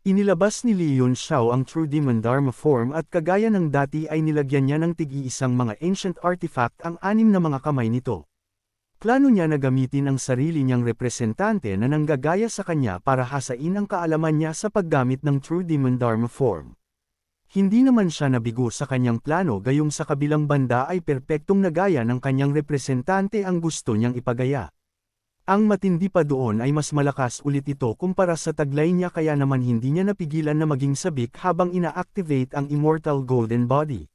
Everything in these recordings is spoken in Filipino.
Inilabas ni Li Yunxiao ang True Demon Dharma form at kagaya ng dati ay nilagyan niya ng tig-iisang mga ancient artifact ang 6 na mga kamay nito. Plano niya na gamitin ang sarili niyang representante na nanggagaya sa kanya para hasain ang kaalaman niya sa paggamit ng True Demon Dharma form. Hindi naman siya nabigo sa kanyang plano gayong sa kabilang banda ay perpektong nagaya ng kanyang representante ang gusto niyang ipagaya. Ang matindi pa doon ay mas malakas ulit ito kumpara sa taglay niya kaya naman hindi niya napigilan na maging sabik habang ina-activate ang Immortal Golden Body.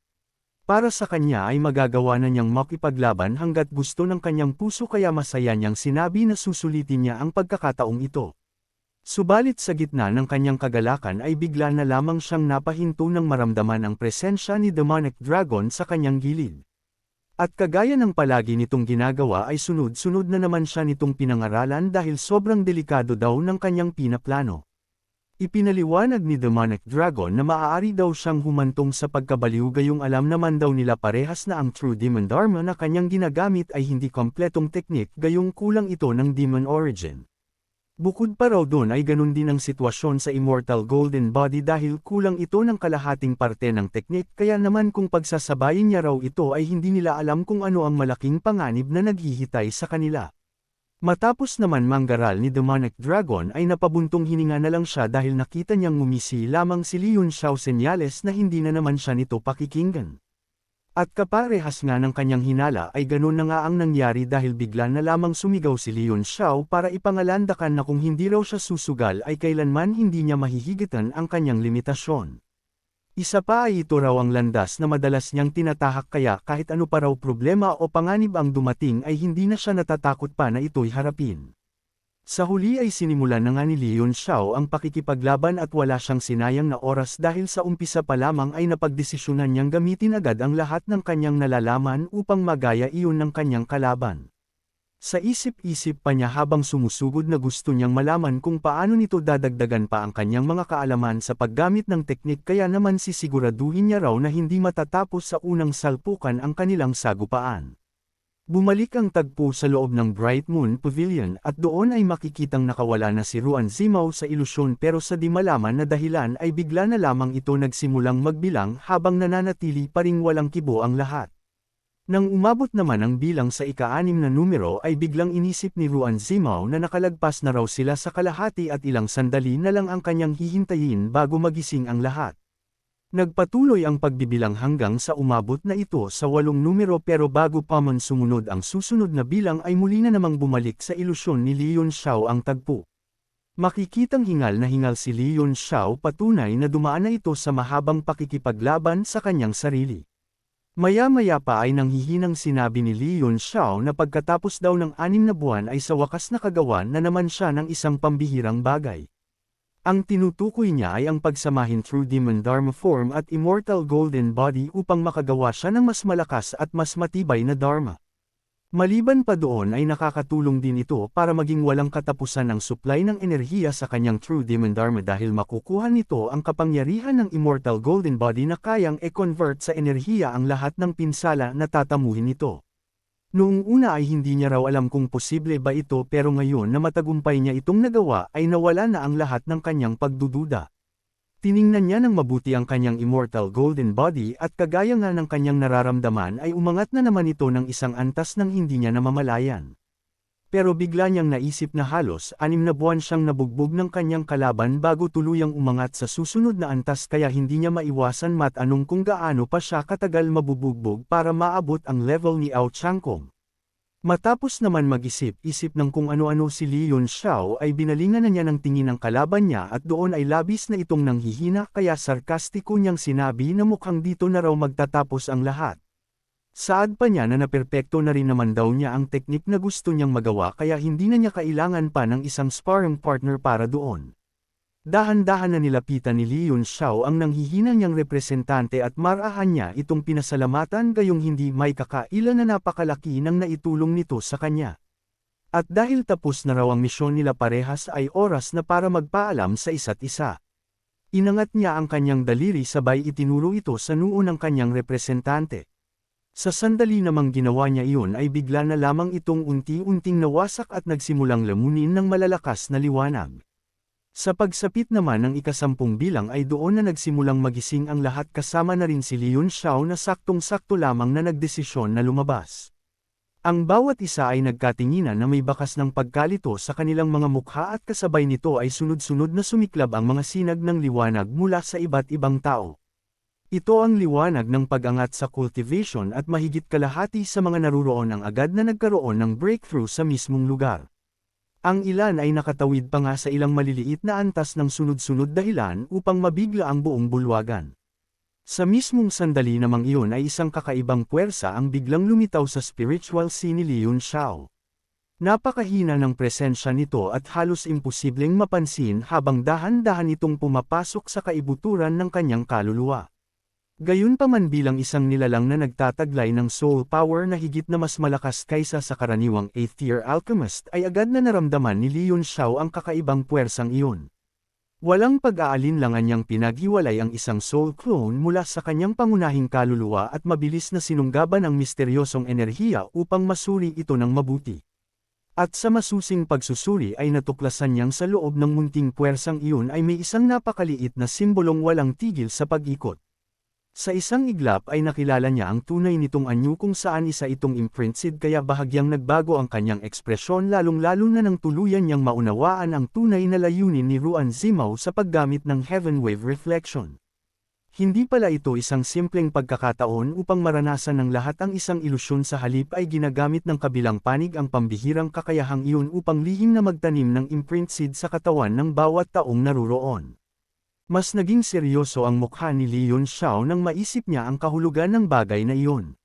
Para sa kanya ay magagawa na niyang makipaglaban hanggat gusto ng kanyang puso kaya masaya niyang sinabi na susulitin niya ang pagkakataong ito. Subalit sa gitna ng kanyang kagalakan ay bigla na lamang siyang napahinto nang maramdaman ang presensya ni Demonic Dragon sa kanyang gilid. At kagaya ng palagi nitong ginagawa ay sunod-sunod na naman siya nitong pinangaralan dahil sobrang delikado daw ng kanyang pinaplano. Ipinaliwanag ni Demonic Dragon na maaari daw siyang humantong sa pagkabaliw gayong alam naman daw nila parehas na ang True Demon Dharma na kanyang ginagamit ay hindi kompletong teknik gayong kulang ito ng demon origin. Bukod pa raw doon ay ganun din ang sitwasyon sa Immortal Golden Body dahil kulang ito ng kalahating parte ng teknik kaya naman kung pagsasabayin niya raw ito ay hindi nila alam kung ano ang malaking panganib na naghihitay sa kanila. Matapos naman manggaral ni Demonic Dragon ay napabuntong hininga na lang siya dahil nakita niyang ngumisi lamang si Li Yunxiao senyales na hindi na naman siya nito pakikinggan. At kaparehas nga ng kanyang hinala ay ganun na nga ang nangyari dahil bigla na lamang sumigaw si Li Yunxiao para ipangalandakan na kung hindi raw siya susugal ay kailanman hindi niya mahihigitan ang kanyang limitasyon. Isa pa ay ito raw ang landas na madalas niyang tinatahak kaya kahit ano pa raw problema o panganib ang dumating ay hindi na siya natatakot pa na ito'y harapin. Sa huli ay sinimulan na nga ni Li Yunxiao ang pakikipaglaban at wala siyang sinayang na oras dahil sa umpisa pa lamang ay napagdesisyonan niyang gamitin agad ang lahat ng kanyang nalalaman upang magaya iyon ng kanyang kalaban. Sa isip-isip pa niya habang sumusugod na gusto niyang malaman kung paano nito dadagdagan pa ang kanyang mga kaalaman sa paggamit ng teknik kaya naman sisiguraduhin niya raw na hindi matatapos sa unang salpukan ang kanilang sagupaan. Bumalik ang tagpo sa loob ng Bright Moon Pavilion at doon ay makikitang nakawala na si Ruan Zimao sa ilusyon pero sa di malaman na dahilan ay bigla na lamang ito nagsimulang magbilang habang nananatili pa ring walang kibo ang lahat. Nang umabot naman ang bilang sa ika-6 na numero ay biglang inisip ni Ruan Zimao na nakalagpas na raw sila sa kalahati at ilang sandali na lang ang kanyang hihintayin bago magising ang lahat. Nagpatuloy ang pagbibilang hanggang sa umabot na ito sa 8 numero pero bago pa man sumunod ang susunod na bilang ay muli na namang bumalik sa ilusyon ni Li Yunxiao ang tagpo. Makikitang hingal na hingal si Li Yunxiao patunay na dumaan na ito sa mahabang pakikipaglaban sa kanyang sarili. Maya-maya pa ay nanghihinang sinabi ni Li Yunxiao na pagkatapos daw ng 6 na buwan ay sa wakas nakagawan na naman siya ng isang pambihirang bagay. Ang tinutukoy niya ay ang pagsamahin True Demon Dharma form at Immortal Golden Body upang makagawa siya ng mas malakas at mas matibay na Dharma. Maliban pa doon ay nakakatulong din ito para maging walang katapusan ang supply ng enerhiya sa kanyang True Demon Dharma dahil makukuha nito ang kapangyarihan ng Immortal Golden Body na kayang e-convert sa enerhiya ang lahat ng pinsala na tatamuhin nito. Noong una ay hindi niya raw alam kung posible ba ito pero ngayon na matagumpay niya itong nagawa ay nawala na ang lahat ng kanyang pagdududa. Tiningnan niya ng mabuti ang kanyang Immortal Golden Body at kagaya nga ng kanyang nararamdaman ay umangat na naman ito ng isang antas nang hindi niya namamalayan. Pero bigla niyang naisip na halos 6 na buwan siyang nabugbog ng kanyang kalaban bago tuluyang umangat sa susunod na antas kaya hindi niya maiwasan matanong kung gaano pa siya katagal mabubugbog para maabot ang level ni Ao Changkong. Matapos naman mag-isip-isip ng kung ano-ano si Li Yunxiao ay binalingan na niya ng tingin ang kalaban niya at doon ay labis na itong nanghihina kaya sarkastiko niyang sinabi na mukhang dito na raw magtatapos ang lahat. Saad pa niya na naperpekto na rin naman daw niya ang teknik na gusto niyang magawa kaya hindi na niya kailangan pa ng isang sparring partner para doon. Dahan-dahan na nilapitan ni Li Yunxiao ang nanghihina niyang representante at marahan niya itong pinasalamatan gayong hindi may kakailan na napakalaki ng naitulong nito sa kanya. At dahil tapos na raw ang misyon nila parehas ay oras na para magpaalam sa isa't isa. Inangat niya ang kanyang daliri sabay itinuro ito sa noo ng kanyang representante. Sa sandali namang ginawa niya iyon ay bigla na lamang itong unti-unting nawasak at nagsimulang lamunin ng malalakas na liwanag. Sa pagsapit naman ng ika-10 bilang ay doon na nagsimulang magising ang lahat kasama na rin si Leon Xiao na saktong-sakto lamang na nagdesisyon na lumabas. Ang bawat isa ay nagkatinginan na may bakas ng pagkalito sa kanilang mga mukha at kasabay nito ay sunod-sunod na sumiklab ang mga sinag ng liwanag mula sa iba't ibang tao. Ito ang liwanag ng pag-angat sa cultivation at mahigit kalahati sa mga naruroon ang agad na nagkaroon ng breakthrough sa mismong lugar. Ang ilan ay nakatawid pa nga sa ilang maliliit na antas ng sunod-sunod dahilan upang mabigla ang buong bulwagan. Sa mismong sandali namang iyon ay isang kakaibang puwersa ang biglang lumitaw sa spiritual sea ni Leon Xiao. Napakahina ng presensya nito at halos imposibleng mapansin habang dahan-dahan itong pumapasok sa kaibuturan ng kanyang kaluluwa. Gayunpaman bilang isang nilalang na nagtataglay ng soul power na higit na mas malakas kaysa sa karaniwang 8th-year alchemist ay agad na naramdaman ni Leon Xiao ang kakaibang puwersang iyon. Walang pag-aalinlangan niyang pinaghiwalay ang isang soul clone mula sa kanyang pangunahing kaluluwa at mabilis na sinunggaban ang misteryosong enerhiya upang masuri ito ng mabuti. At sa masusing pagsusuri ay natuklasan niyang sa loob ng munting puwersang iyon ay may isang napakaliit na simbolong walang tigil sa pag-ikot. Sa isang iglap ay nakilala niya ang tunay nitong anyo kung saan isa itong imprinted kaya bahagyang nagbago ang kanyang ekspresyon lalong-lalo na nang tuluyan niyang maunawaan ang tunay na layunin ni Ruan Zimao sa paggamit ng Heaven Wave Reflection. Hindi pala ito isang simpleng pagkakataon upang maranasan ng lahat ang isang ilusyon sa halip ay ginagamit ng kabilang panig ang pambihirang kakayahang iyon upang lihim na magtanim ng imprint seed sa katawan ng bawat taong naruroon. Mas naging seryoso ang mukha ni Leon Xiao nang maisip niya ang kahulugan ng bagay na iyon.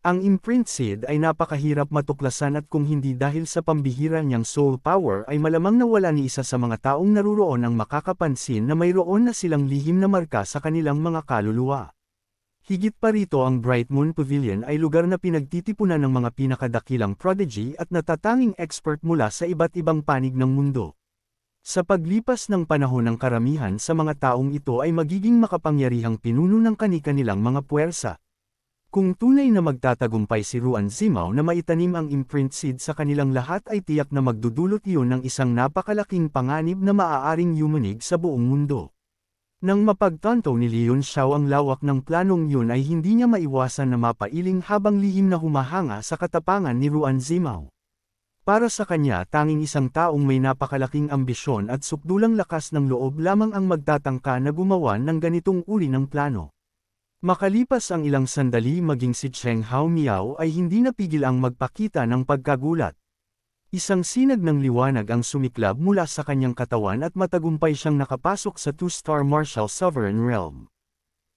Ang imprint seed ay napakahirap matuklasan at kung hindi dahil sa pambihira niyang soul power ay malamang nawala ni isa sa mga taong naruroon ang makakapansin na mayroon na silang lihim na marka sa kanilang mga kaluluwa. Higit pa rito ang Bright Moon Pavilion ay lugar na pinagtitipunan ng mga pinakadakilang prodigy at natatanging expert mula sa iba't ibang panig ng mundo. Sa paglipas ng panahon ng karamihan sa mga taong ito ay magiging makapangyarihang pinuno ng kani-kanilang mga puwersa. Kung tunay na magtatagumpay si Ruan Zimao na maitanim ang imprint seed sa kanilang lahat ay tiyak na magdudulot iyon ng isang napakalaking panganib na maaaring yumanig sa buong mundo. Nang mapagtanto ni Leon Xiao ang lawak ng planong yun ay hindi niya maiwasan na mapailing habang lihim na humahanga sa katapangan ni Ruan Zimao. Para sa kanya tanging isang taong may napakalaking ambisyon at sukdulang lakas ng loob lamang ang magtatangka na gumawa ng ganitong uri ng plano. Makalipas ang ilang sandali maging si Cheng Hao Miao ay hindi napigil ang magpakita ng pagkagulat. Isang sinag ng liwanag ang sumiklab mula sa kanyang katawan at matagumpay siyang nakapasok sa 2-star Martial Sovereign Realm.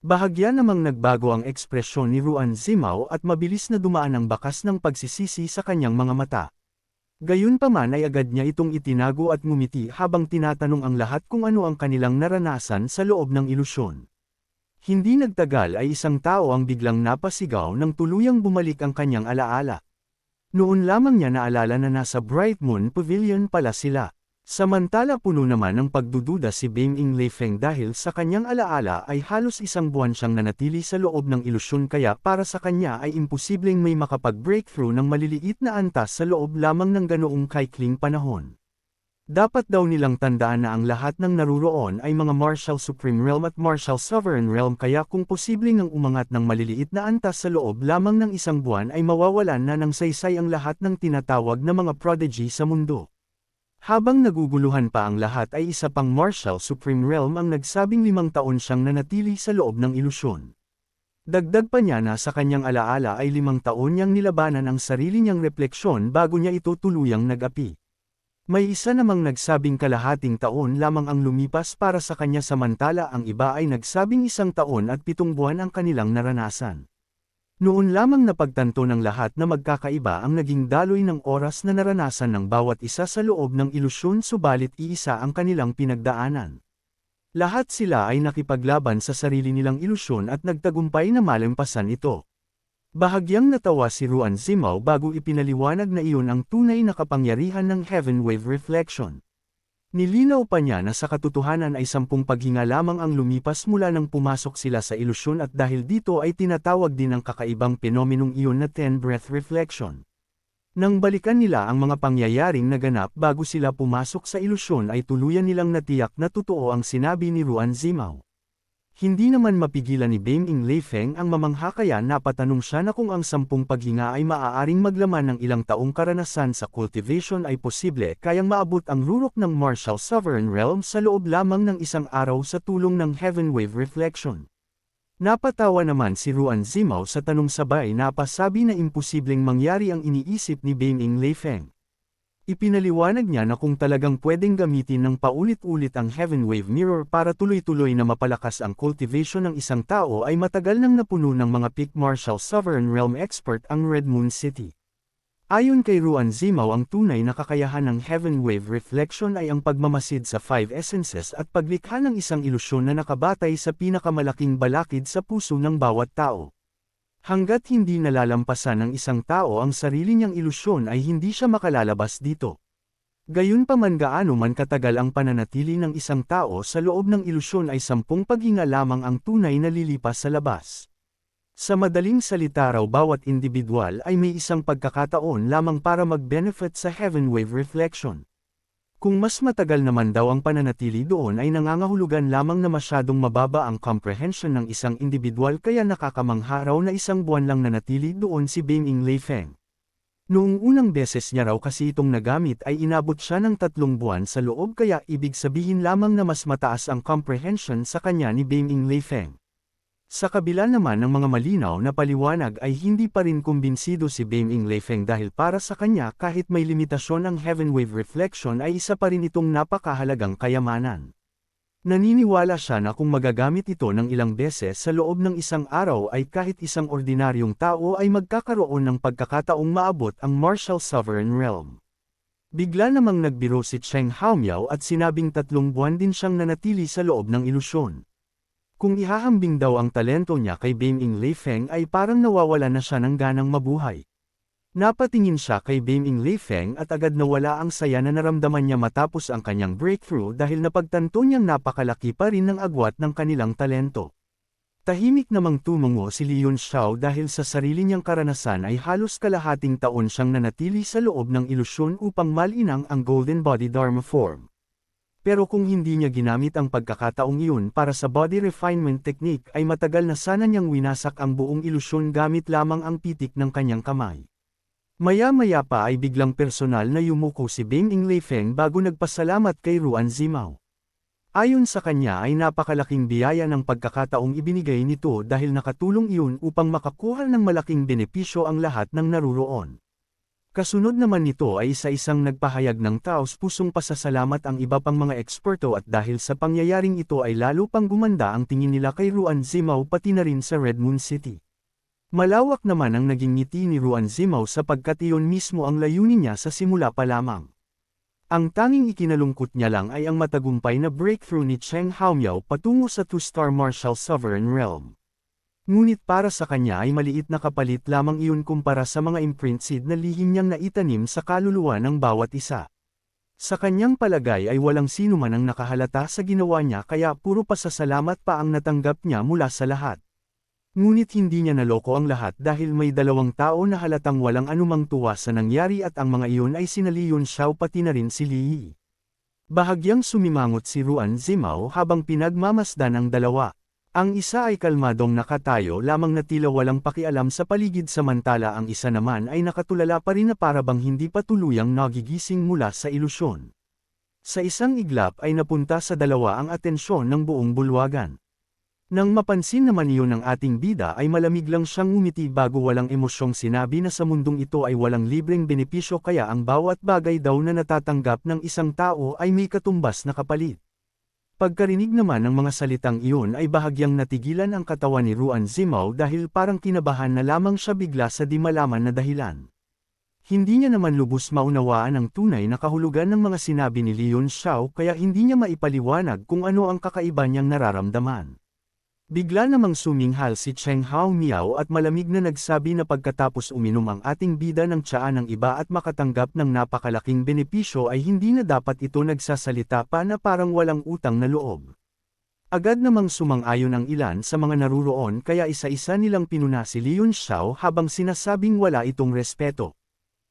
Bahagya namang nagbago ang ekspresyon ni Ruan Zimao at mabilis na dumaan ang bakas ng pagsisisi sa kanyang mga mata. Gayunpaman ay agad niya itong itinago at ngumiti habang tinatanong ang lahat kung ano ang kanilang naranasan sa loob ng ilusyon. Hindi nagtagal ay isang tao ang biglang napasigaw nang tuluyang bumalik ang kanyang alaala. Noon lamang niya naalala na nasa Bright Moon Pavilion pala sila. Samantala puno naman ng pagdududa si Bing Ing Leifeng dahil sa kanyang alaala ay halos isang buwan siyang nanatili sa loob ng ilusyon kaya para sa kanya ay imposibleng may makapag-breakthrough ng maliliit na antas sa loob lamang ng ganoong kaikling panahon. Dapat daw nilang tandaan na ang lahat ng naruroon ay mga Martial Supreme Realm at Martial Sovereign Realm kaya kung posibleng ang umangat ng maliliit na antas sa loob lamang ng isang buwan ay mawawalan na ng saysay ang lahat ng tinatawag na mga prodigy sa mundo. Habang naguguluhan pa ang lahat ay isa pang Martial Supreme Realm ang nagsabing 5 taon siyang nanatili sa loob ng ilusyon. Dagdag pa niya na sa kanyang alaala ay 5 taon niyang nilabanan ang sarili niyang refleksyon bago niya ito tuluyang nag-api. May isa namang nagsabing kalahating taon lamang ang lumipas para sa kanya samantala ang iba ay nagsabing 1 taon at 7 buwan ang kanilang naranasan. Noon lamang napagtanto ng lahat na magkakaiba ang naging daloy ng oras na naranasan ng bawat isa sa loob ng ilusyon subalit iisa ang kanilang pinagdaanan. Lahat sila ay nakipaglaban sa sarili nilang ilusyon at nagtagumpay na malampasan ito. Bahagyang natawa si Ruan Zimao bago ipinaliwanag na iyon ang tunay na kapangyarihan ng Heaven Wave Reflection. Nilinaw pa niya na sa katotohanan ay 10 paghinga lamang ang lumipas mula nang pumasok sila sa ilusyon at dahil dito ay tinatawag din ang kakaibang penomenong iyon na 10 breath reflection. Nang balikan nila ang mga pangyayaring naganap bago sila pumasok sa ilusyon ay tuluyan nilang natiyak na totoo ang sinabi ni Ruan Zimao. Hindi naman mapigilan ni Beng Leifeng ang mamangha kaya napatanong siya na kung ang 10 paghinga ay maaaring maglaman ng ilang taong karanasan sa cultivation ay posible kayang maabot ang rurok ng Martial Sovereign Realm sa loob lamang ng isang araw sa tulong ng Heaven Wave Reflection. Napatawa naman si Ruan Zimao sa tanong sabay na pasabi na imposibleng mangyari ang iniisip ni Beng Leifeng. Ipinaliwanag niya na kung talagang pwedeng gamitin ng paulit-ulit ang Heaven Wave Mirror para tuloy-tuloy na mapalakas ang cultivation ng isang tao ay matagal nang napuno ng mga peak Martial Sovereign Realm expert ang Red Moon City. Ayon kay Ruan Zimao ang tunay na kakayahan ng Heaven Wave Reflection ay ang pagmamasid sa 5 essences at paglikha ng isang ilusyon na nakabatay sa pinakamalaking balakid sa puso ng bawat tao. Hanggat hindi nalalampasan ng isang tao ang sarili niyang ilusyon ay hindi siya makalalabas dito. Gayunpaman gaano man katagal ang pananatili ng isang tao sa loob ng ilusyon ay 10 paghinga lamang ang tunay na lilipas sa labas. Sa madaling salita raw bawat individual ay may isang pagkakataon lamang para mag-benefit sa Heaven Wave Reflection. Kung mas matagal naman daw ang pananatili doon ay nangangahulugan lamang na masyadong mababa ang comprehension ng isang individual kaya nakakamangha raw na 1 buwan lang nanatili doon si Beng Leifeng. Noong unang beses niya raw kasi itong nagamit ay inabot siya ng 3 buwan sa loob kaya ibig sabihin lamang na mas mataas ang comprehension sa kanya ni Beng Leifeng. Sa kabila naman ng mga malinaw na paliwanag ay hindi pa rin kumbinsido si Beng Leifeng dahil para sa kanya kahit may limitasyon ang Heaven Wave Reflection ay isa pa rin itong napakahalagang kayamanan. Naniniwala siya na kung magagamit ito ng ilang beses sa loob ng isang araw ay kahit isang ordinaryong tao ay magkakaroon ng pagkakataong maabot ang Martial Sovereign Realm. Bigla namang nagbiro si Cheng Haomiao at sinabing 3 buwan din siyang nanatili sa loob ng ilusyon. Kung ihahambing daw ang talento niya kay Beng Leifeng ay parang nawawala na siya ng ganang mabuhay. Napatingin siya kay Beng Leifeng at agad nawala ang saya na naramdaman niya matapos ang kanyang breakthrough dahil napagtanto niyang napakalaki pa rin ng agwat ng kanilang talento. Tahimik namang tumungo si Leon Xiao dahil sa sarili niyang karanasan ay halos kalahating taon siyang nanatili sa loob ng ilusyon upang malinang ang Golden Body Dharma Form. Pero kung hindi niya ginamit ang pagkakataong iyon para sa body refinement technique ay matagal na sana niyang winasak ang buong ilusyon gamit lamang ang pitik ng kanyang kamay. Maya-maya pa ay biglang personal na yumuko si Beng Leifeng bago nagpasalamat kay Ruan Zimao. Ayon sa kanya ay napakalaking biyaya ng pagkakataong ibinigay nito dahil nakatulong iyon upang makakuha ng malaking benepisyo ang lahat ng naruroon. Kasunod naman nito ay isa-isang nagpahayag ng taos-pusong pasasalamat ang iba pang mga eksperto at dahil sa pangyayaring ito ay lalo pang gumanda ang tingin nila kay Ruan Zimao pati na rin sa Red Moon City. Malawak naman ang naging ngiti ni Ruan Zimao sapagkat iyon mismo ang layunin niya sa simula pa lamang. Ang tanging ikinalungkot niya lang ay ang matagumpay na breakthrough ni Cheng Haomiao patungo sa 2-star Martial Sovereign Realm. Ngunit para sa kanya ay maliit na kapalit lamang iyon kumpara sa mga imprint seed na lihim niyang naitanim sa kaluluwa ng bawat isa. Sa kanyang palagay ay walang sino man ang nakahalata sa ginawa niya kaya puro pasasalamat pa ang natanggap niya mula sa lahat. Ngunit hindi niya naloko ang lahat dahil may 2 tao na halatang walang anumang tuwa sa nangyari at ang mga iyon ay sina Leon Xiao pati na rin si Li. Bahagyang sumimangot si Ruan Zimao habang pinagmamasdan ang dalawa. Ang isa ay kalmadong nakatayo lamang na tila walang pakialam sa paligid samantala ang isa naman ay nakatulala pa rin na para bang hindi pa tuluyang nagigising mula sa ilusyon. Sa isang iglap ay napunta sa dalawa ang atensyon ng buong bulwagan. Nang mapansin naman iyon ng ating bida ay malamig lang siyang ngumiti bago walang emosyong sinabi na sa mundong ito ay walang libreng benepisyo kaya ang bawat bagay daw na natatanggap ng isang tao ay may katumbas na kapalit. Pagkarinig naman ng mga salitang iyon ay bahagyang natigilan ang katawan ni Ruan Zimao dahil parang kinabahan na lamang siya bigla sa di malaman na dahilan. Hindi niya naman lubos maunawaan ang tunay na kahulugan ng mga sinabi ni Leon Xiao kaya hindi niya maipaliwanag kung ano ang kakaiba niyang nararamdaman. Bigla namang suminghal si Cheng Haomiao at malamig na nagsabi na pagkatapos uminom ang ating bida ng tsaa ng iba at makatanggap ng napakalaking benepisyo ay hindi na dapat ito nagsasalita pa na parang walang utang na loob. Agad namang sumang-ayon ang ilan sa mga naruroon kaya isa-isa nilang pinuna si Leon Xiao habang sinasabing wala itong respeto.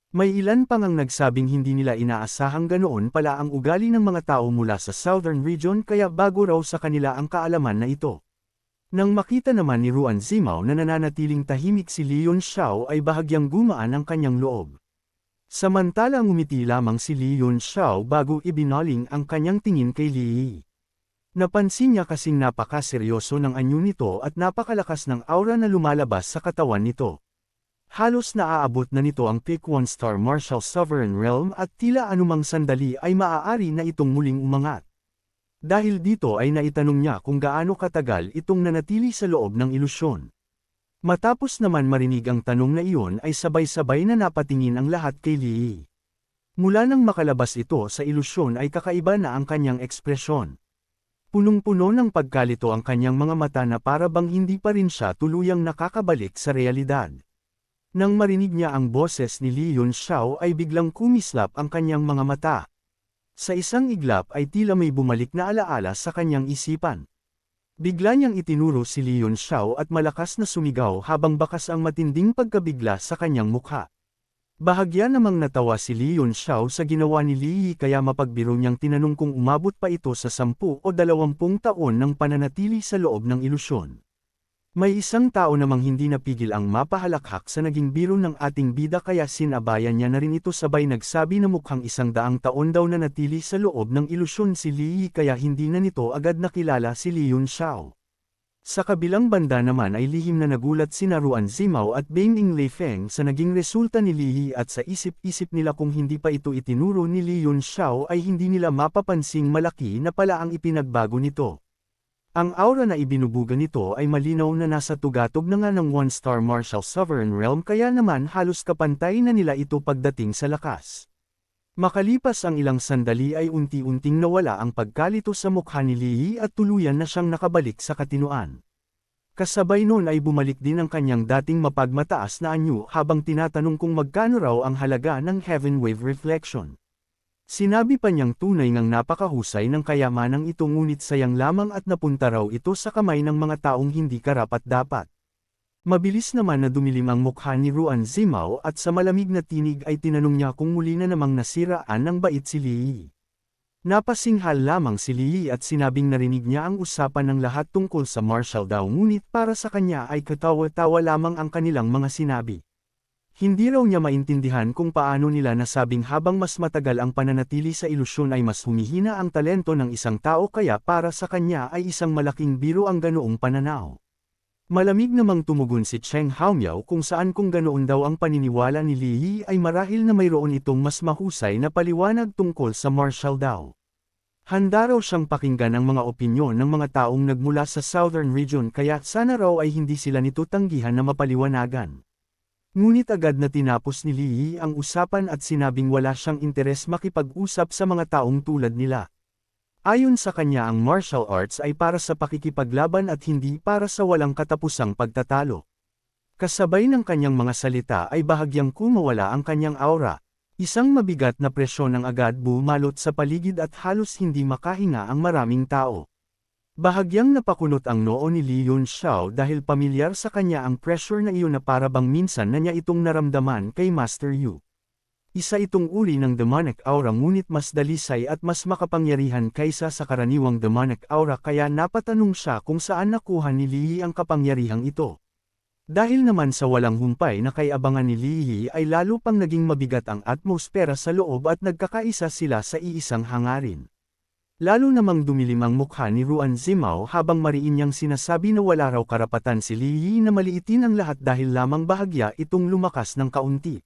May ilan pang ang nagsabing hindi nila inaasahang ganoon pala ang ugali ng mga tao mula sa Southern Region kaya bago raw sa kanila ang kaalaman na ito. Nang makita naman ni Ruan Zimao na nananatiling tahimik si Leon Xiao ay bahagyang gumaan ang kanyang loob. Samantalang umiti lamang si Leon Xiao bago ibinaling ang kanyang tingin kay Li. Napansin niya kasing napakaseryoso ng anyo nito at napakalakas ng aura na lumalabas sa katawan nito. Halos naaabot na nito ang peak 1-star Martial Sovereign Realm at tila anumang sandali ay maaari na itong muling umangat. Dahil dito ay naitanong niya kung gaano katagal itong nanatili sa loob ng ilusyon. Matapos naman marinig ang tanong na iyon ay sabay-sabay na napatingin ang lahat kay Li. Mula nang makalabas ito sa ilusyon ay kakaiba na ang kanyang ekspresyon. Punong-puno ng pagkalito ang kanyang mga mata na para bang hindi pa rin siya tuluyang nakakabalik sa realidad. Nang marinig niya ang boses ni Leon Xiao ay biglang kumislap ang kanyang mga mata. Sa isang iglap ay tila may bumalik na alaala sa kanyang isipan. Bigla niyang itinuro si Leon Xiao at malakas na sumigaw habang bakas ang matinding pagkabigla sa kanyang mukha. Bahagya namang natawa si Leon Xiao sa ginawa ni Li kaya mapagbiro niyang tinanong kung umabot pa ito sa 10 o 20 taon ng pananatili sa loob ng ilusyon. May isang tao namang hindi napigil ang mapahalakhak sa naging biro ng ating bida kaya sinabayan niya na rin ito sabay nagsabi na mukhang 100 taon daw na natili sa loob ng ilusyon si Li kaya hindi na nito agad nakilala si Leon Xiao. Sa kabilang banda naman ay lihim na nagulat sina Ruan Zimao at Bing Leifeng sa naging resulta ni Li at sa isip-isip nila kung hindi pa ito itinuro ni Leon Xiao ay hindi nila mapapansing malaki na pala ang ipinagbago nito. Ang aura na ibinubuga nito ay malinaw na nasa tugatog na nga ng 1-star Martial Sovereign Realm kaya naman halos kapantay na nila ito pagdating sa lakas. Makalipas ang ilang sandali ay unti-unting nawala ang pagkalito sa mukha ni Li at tuluyan na siyang nakabalik sa katinuan. Kasabay nun ay bumalik din ang kanyang dating mapagmataas na anyo habang tinatanong kung magkano raw ang halaga ng Heaven Wave Reflection. Sinabi pa niyang tunay ngang napakahusay ng kayamanang ito ngunit sayang lamang at napunta raw ito sa kamay ng mga taong hindi karapat-dapat. Mabilis naman na dumilim ang mukha ni Ruan Zimao at sa malamig na tinig ay tinanong niya kung muli na namang nasiraan ng bait si Li. Napasinghal lamang si Li at sinabing narinig niya ang usapan ng lahat tungkol sa martial daw ngunit para sa kanya ay katawa-tawa lamang ang kanilang mga sinabi. Hindi raw niya maintindihan kung paano nila nasabing habang mas matagal ang pananatili sa ilusyon ay mas humihina ang talento ng isang tao kaya para sa kanya ay isang malaking biro ang ganoong pananaw. Malamig namang tumugon si Cheng Haomiao kung saan kung ganoon daw ang paniniwala ni Li ay marahil na mayroon itong mas mahusay na paliwanag tungkol sa martial daw. Handa raw siyang pakinggan ang mga opinyon ng mga taong nagmula sa Southern Region kaya sana raw ay hindi sila nito tanggihan na mapaliwanagan. Ngunit agad na tinapos ni Li ang usapan at sinabing wala siyang interes makipag-usap sa mga taong tulad nila. Ayon sa kanya ang martial arts ay para sa pakikipaglaban at hindi para sa walang katapusang pagtatalo. Kasabay ng kanyang mga salita ay bahagyang kumawala ang kanyang aura. Isang mabigat na presyon ang agad bumalot sa paligid at halos hindi makahinga ang maraming tao. Bahagyang napakunot ang noo ni Leon Xiao dahil pamilyar sa kanya ang pressure na iyon na para bang minsan na niya itong naramdaman kay Master Yu. Isa itong uri ng demonic aura ngunit mas dalisay at mas makapangyarihan kaysa sa karaniwang demonic aura kaya napatanong siya kung saan nakuha ni Li ang kapangyarihang ito. Dahil naman sa walang humpay na kaiabangan ni Li ay lalo pang naging mabigat ang atmosfera sa loob at nagkakaisa sila sa iisang hangarin. Lalo namang dumilim ang mukha ni Ruan Zimao habang mariin niyang sinasabi na wala raw karapatan si Li na maliitin ang lahat dahil lamang bahagya itong lumakas ng kaunti.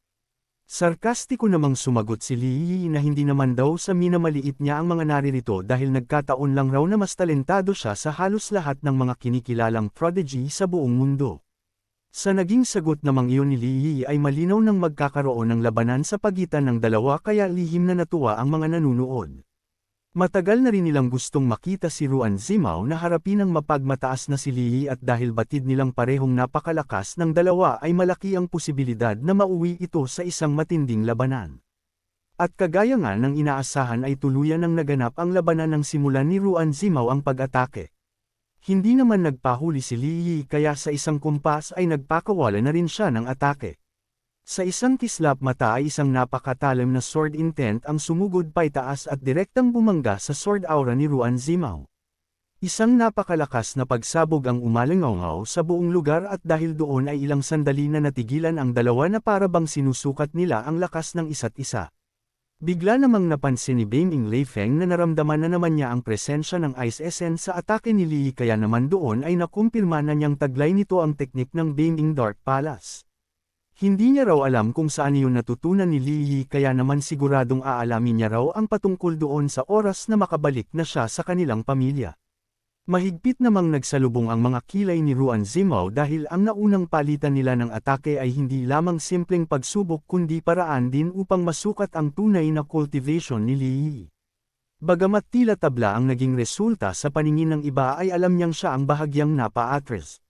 Sarkastiko namang sumagot si Li na hindi naman daw sa minamaliit niya ang mga naririto dahil nagkataon lang raw na mas talentado siya sa halos lahat ng mga kinikilalang prodigy sa buong mundo. Sa naging sagot namang iyon ni Li ay malinaw nang magkakaroon ng labanan sa pagitan ng dalawa kaya lihim na natuwa ang mga nanunood. Matagal na rin nilang gustong makita si Ruan Zimao na harapin ang mapagmataas na si Li at dahil batid nilang parehong napakalakas ng dalawa ay malaki ang posibilidad na mauwi ito sa isang matinding labanan. At kagaya nga ng inaasahan ay tuluyan ng naganap ang labanan ng simulan ni Ruan Zimao ang pag-atake. Hindi naman nagpahuli si Li kaya sa isang kumpas ay nagpakawala na rin siya ng atake. Sa isang kislap mata ay isang napakatalim na sword intent ang sumugod paitaas at direktang bumangga sa sword aura ni Ruan Zimao. Isang napakalakas na pagsabog ang umalingaw sa buong lugar at dahil doon ay ilang sandali na natigilan ang dalawa na para bang sinusukat nila ang lakas ng isa't isa. Bigla namang napansin ni Beiming Leifeng na naramdaman na naman niya ang presensya ng Ice Essence sa atake ni Li kaya naman doon ay nakumpirma na niyang taglay nito ang teknik ng Beiming Dark Palace. Hindi niya raw alam kung saan iyon natutunan ni Li Yi kaya naman siguradong aalamin niya raw ang patungkol doon sa oras na makabalik na siya sa kanilang pamilya. Mahigpit namang nagsalubong ang mga kilay ni Ruan Zimao dahil ang naunang palitan nila ng atake ay hindi lamang simpleng pagsubok kundi paraan din upang masukat ang tunay na cultivation ni Li Yi. Bagamat tila tabla ang naging resulta sa paningin ng iba ay alam niyang siya ang bahagyang napa-atras.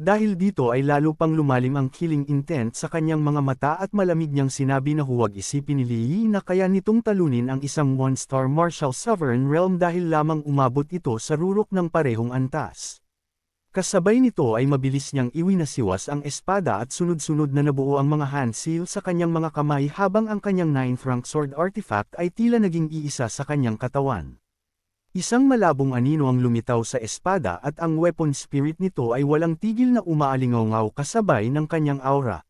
Dahil dito ay lalo pang lumalim ang killing intent sa kanyang mga mata at malamig niyang sinabi na huwag isipin ni Li Yi na kaya nitong talunin ang isang one-star martial sovereign realm dahil lamang umabot ito sa rurok ng parehong antas. Kasabay nito ay mabilis niyang iwinasiwas ang espada at sunod-sunod na nabuo ang mga hand seal sa kanyang mga kamay habang ang kanyang 9th-rank sword artifact ay tila naging iisa sa kanyang katawan. Isang malabong anino ang lumitaw sa espada at ang weapon spirit nito ay walang tigil na umaalingaw kasabay ng kanyang aura.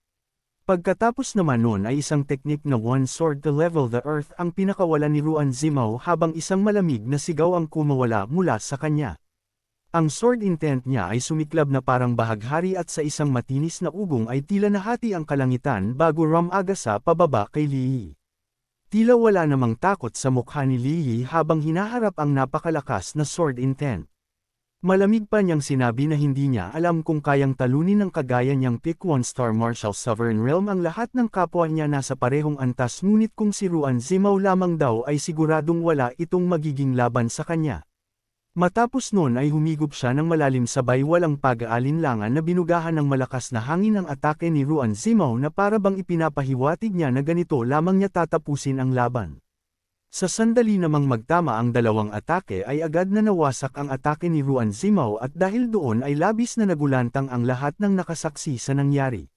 Pagkatapos naman nun ay isang teknik na one sword to level the earth ang pinakawalan ni Ruan Zimao habang isang malamig na sigaw ang kumawala mula sa kanya. Ang sword intent niya ay sumiklab na parang bahaghari at sa isang matinis na ugong ay tila nahati ang kalangitan bago rumagasa pababa kay Li Yi. Tila wala namang takot sa mukha ni Li Yi habang hinaharap ang napakalakas na sword intent. Malamig pa niyang sinabi na hindi niya alam kung kayang talunin ng kagaya niyang pick one-star martial sovereign realm ang lahat ng kapwa niya nasa parehong antas ngunit kung si Ruan Zimao lamang daw ay siguradong wala itong magiging laban sa kanya. Matapos nun ay humigop siya ng malalim sabay walang pag-aalinlangan na binugahan ng malakas na hangin ang atake ni Ruan Zimao na para bang ipinapahiwatig niya na ganito lamang niya tatapusin ang laban. Sa sandali namang magtama ang dalawang atake ay agad na nawasak ang atake ni Ruan Zimao at dahil doon ay labis na nagulantang ang lahat ng nakasaksi sa nangyari.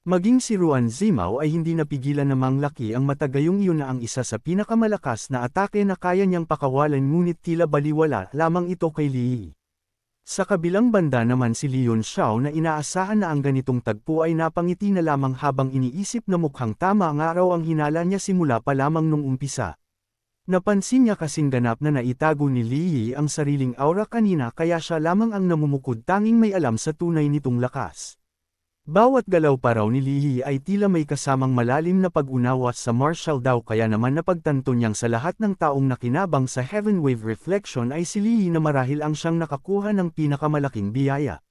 Maging si Ruan Zimao ay hindi napigilan namang laki ang mata gayong iyon na ang isa sa pinakamalakas na atake na kaya niyang pakawalan ngunit tila baliwala lamang ito kay Li Yi. Sa kabilang banda naman si Leon Xiao na inaasahan na ang ganitong tagpo ay napangiti na lamang habang iniisip na mukhang tama nga raw ang hinala niya simula pa lamang nung umpisa. Napansin niya kasing ganap na naitago ni Li Yi ang sariling aura kanina kaya siya lamang ang namumukod tanging may alam sa tunay nitong lakas. Bawat galaw pa raw ni Li Yi ay tila may kasamang malalim na pag-unawa sa martial daw kaya naman napagtanto niyang sa lahat ng taong nakinabang sa Heaven Wave Reflection ay si Li Yi na marahil ang siyang nakakuha ng pinakamalaking biyaya.